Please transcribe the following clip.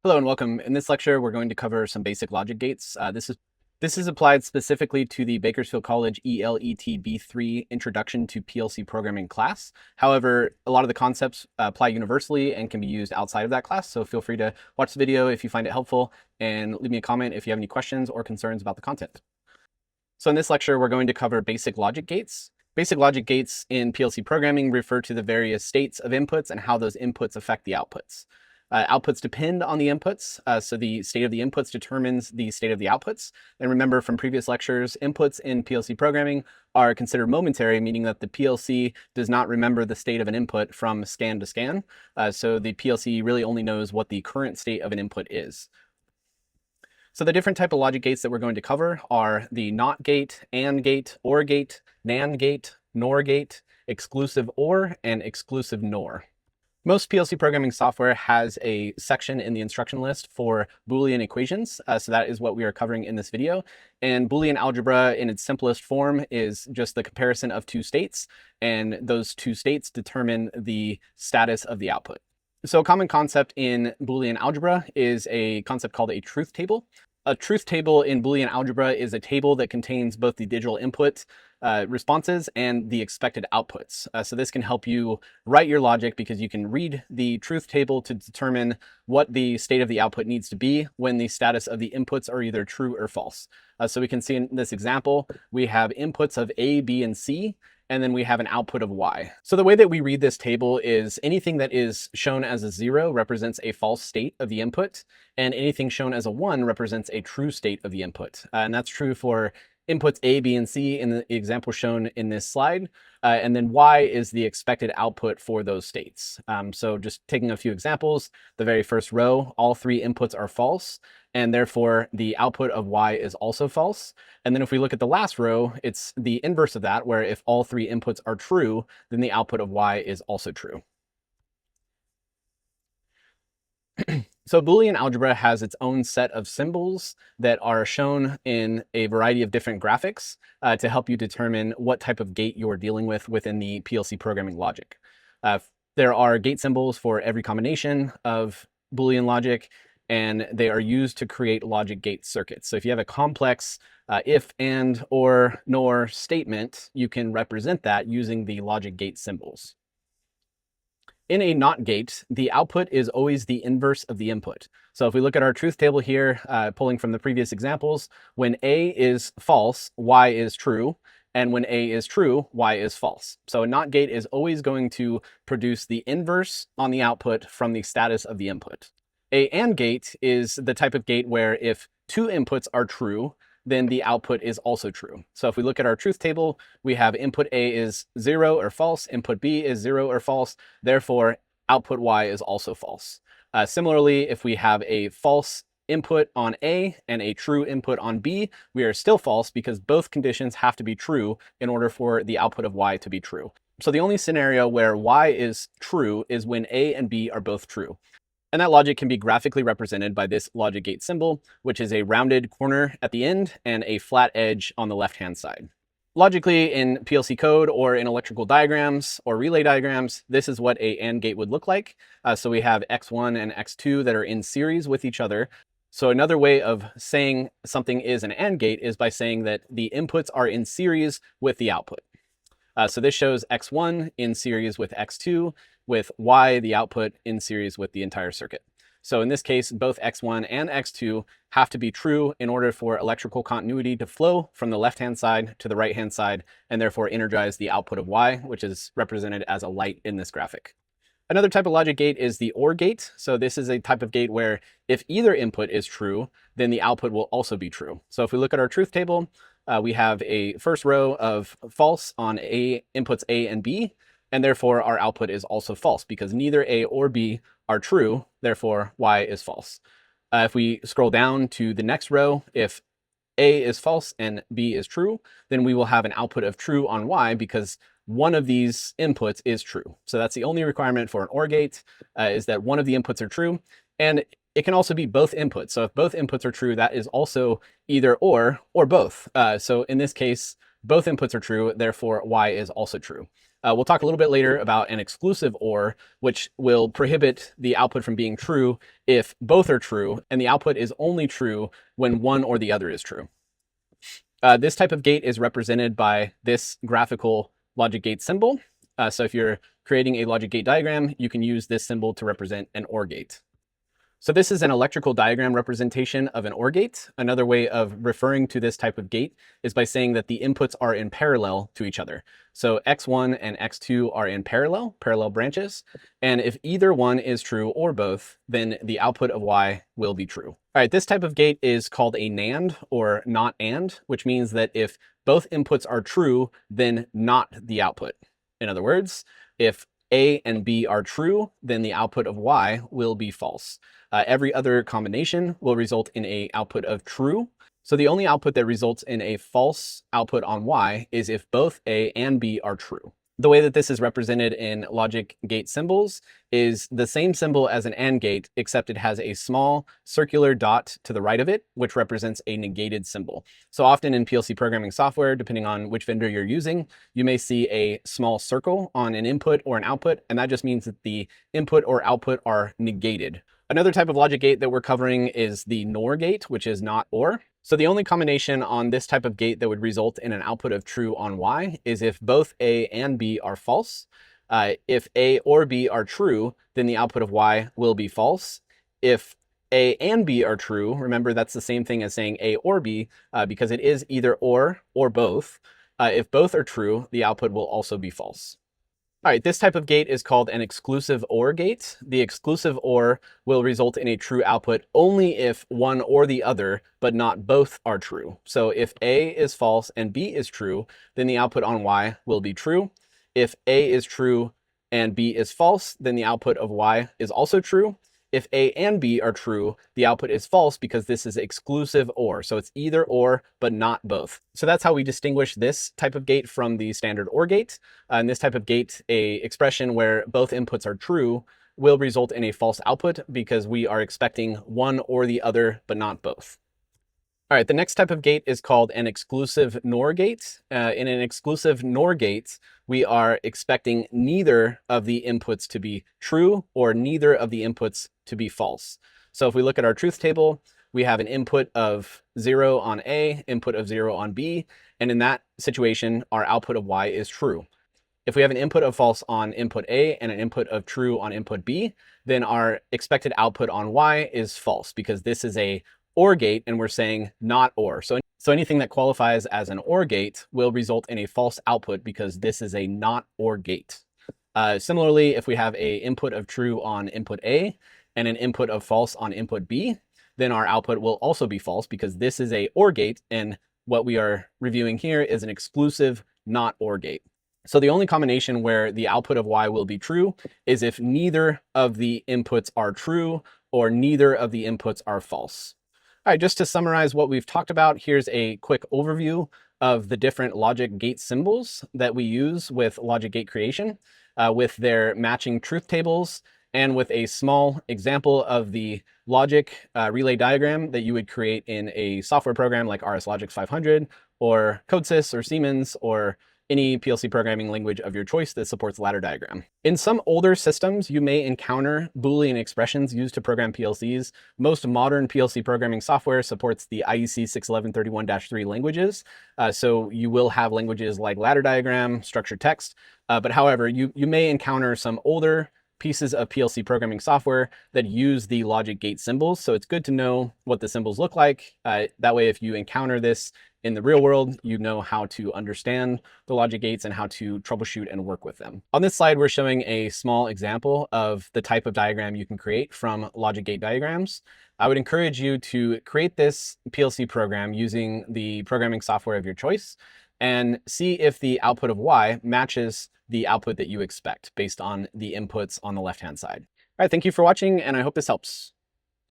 Hello and welcome. In this lecture, we're going to cover some basic logic gates. This is applied specifically to the Bakersfield College ELET B3 Introduction to PLC Programming class. However, a lot of the concepts apply universally and can be used outside of that class. So feel free to watch the video if you find it helpful and leave me a comment if you have any questions or concerns about the content. So in this lecture, we're going to cover basic logic gates. Basic logic gates in PLC programming refer to the various states of inputs and how those inputs affect the outputs. Outputs depend on the inputs, so the state of the inputs determines the state of the outputs. And remember from previous lectures, inputs in PLC programming are considered momentary, meaning that the PLC does not remember the state of an input from scan to scan. So the PLC really only knows what the current state of an input is. So the different type of logic gates that we're going to cover are the NOT gate, AND gate, OR gate, NAND gate, NOR gate, exclusive OR, and exclusive NOR. Most PLC programming software has a section in the instruction list for Boolean equations. So that is what we are covering in this video. And Boolean algebra in its simplest form is just the comparison of two states, and those two states determine the status of the output. So a common concept in Boolean algebra is a concept called a truth table. A truth table in Boolean algebra is a table that contains both the digital input responses and the expected outputs. So this can help you write your logic because you can read the truth table to determine what the state of the output needs to be when the status of the inputs are either true or false. So we can see in this example, we have inputs of A, B, and C, and then we have an output of Y. So the way that we read this table is anything that is shown as a 0 represents a false state of the input, and anything shown as a 1 represents a true state of the input. And that's true for inputs A, B, and C in the example shown in this slide. And then Y is the expected output for those states. So just taking a few examples, the very first row, all three inputs are false, and therefore the output of Y is also false. And then if we look at the last row, it's the inverse of that, where if all three inputs are true, then the output of Y is also true. So Boolean algebra has its own set of symbols that are shown in a variety of different graphics to help you determine what type of gate you're dealing with within the PLC programming logic. There are gate symbols for every combination of Boolean logic, and they are used to create logic gate circuits. So if you have a complex if, and, or, nor statement, you can represent that using the logic gate symbols. In a NOT gate, the output is always the inverse of the input. So if we look at our truth table here, pulling from the previous examples, when A is false, Y is true, and when A is true, Y is false. So a NOT gate is always going to produce the inverse on the output from the status of the input. A AND gate is the type of gate where if two inputs are true, then the output is also true. So if we look at our truth table, we have input A is 0 or false, input B is 0 or false, therefore output Y is also false. Similarly, if we have a false input on A and a true input on B, we are still false because both conditions have to be true in order for the output of Y to be true. So the only scenario where Y is true is when A and B are both true. And that logic can be graphically represented by this logic gate symbol, which is a rounded corner at the end and a flat edge on the left-hand side. Logically, in PLC code or in electrical diagrams or relay diagrams, this is what a AND gate would look like. So we have X1 and X2 that are in series with each other. So another way of saying something is an AND gate is by saying that the inputs are in series with the output. So this shows X1 in series with X2, with Y, the output, in series with the entire circuit. So in this case, both X1 and X2 have to be true in order for electrical continuity to flow from the left-hand side to the right-hand side, and therefore energize the output of Y, which is represented as a light in this graphic. Another type of logic gate is the OR gate. So this is a type of gate where if either input is true, then the output will also be true. So if we look at our truth table, we have a first row of false on inputs A and B, and therefore our output is also false because neither A or B are true, therefore Y is false. If we scroll down to the next row, if A is false and B is true, then we will have an output of true on Y because one of these inputs is true. So that's the only requirement for an OR gate, is that one of the inputs are true. And it can also be both inputs. So if both inputs are true, that is also either or both. So in this case, both inputs are true, therefore Y is also true. We'll talk a little bit later about an exclusive OR, which will prohibit the output from being true if both are true, and the output is only true when one or the other is true. This type of gate is represented by this graphical logic gate symbol. So if you're creating a logic gate diagram, you can use this symbol to represent an OR gate. So this is an electrical diagram representation of an OR gate. Another way of referring to this type of gate is by saying that the inputs are in parallel to each other. So X1 and X2 are in parallel branches. And if either one is true or both, then the output of Y will be true. All right, this type of gate is called a NAND, or not AND, which means that if both inputs are true, then not the output. In other words, if A and B are true, then the output of Y will be false. Every other combination will result in an output of true. So the only output that results in a false output on Y is if both A and B are true. The way that this is represented in logic gate symbols is the same symbol as an AND gate, except it has a small circular dot to the right of it, which represents a negated symbol. So often in PLC programming software, depending on which vendor you're using, you may see a small circle on an input or an output, and that just means that the input or output are negated. Another type of logic gate that we're covering is the NOR gate, which is not OR. So the only combination on this type of gate that would result in an output of true on Y is if both A and B are false. If A or B are true, then the output of Y will be false. If A and B are true, remember that's the same thing as saying A or B, because it is either or both. If both are true, the output will also be false. All right, this type of gate is called an exclusive OR gate. The exclusive OR will result in a true output only if one or the other, but not both, are true. So if A is false and B is true, then the output on Y will be true. If A is true and B is false, then the output of Y is also true. If A and B are true, the output is false because this is exclusive OR. So it's either or, but not both. So that's how we distinguish this type of gate from the standard OR gate. In this type of gate, a expression where both inputs are true will result in a false output because we are expecting one or the other, but not both. All right, the next type of gate is called an exclusive NOR gate. In an exclusive NOR gate, we are expecting neither of the inputs to be true or neither of the inputs to be false. So if we look at our truth table, we have an input of 0 on A, input of 0 on B, and in that situation, our output of Y is true. If we have an input of false on input A and an input of true on input B, then our expected output on Y is false because this is a OR gate and we're saying not OR. So anything that qualifies as an OR gate will result in a false output because this is a not OR gate. Similarly, if we have an input of true on input A and an input of false on input B, then our output will also be false because this is a OR gate, and what we are reviewing here is an exclusive not OR gate. So the only combination where the output of Y will be true is if neither of the inputs are true or neither of the inputs are false. All right, just to summarize what we've talked about, here's a quick overview of the different logic gate symbols that we use with logic gate creation, with their matching truth tables, and with a small example of the logic relay diagram that you would create in a software program like RS Logix 500 or CodeSys or Siemens or any PLC programming language of your choice that supports ladder diagram. In some older systems, you may encounter Boolean expressions used to program PLCs. Most modern PLC programming software supports the IEC 61131-3 languages. So you will have languages like ladder diagram, structured text, but however, you may encounter some older pieces of PLC programming software that use the logic gate symbols. So it's good to know what the symbols look like. That way, if you encounter this in the real world, you know how to understand the logic gates and how to troubleshoot and work with them. On this slide, we're showing a small example of the type of diagram you can create from logic gate diagrams. I would encourage you to create this PLC program using the programming software of your choice and see if the output of Y matches the output that you expect based on the inputs on the left-hand side. All right, thank you for watching, and I hope this helps.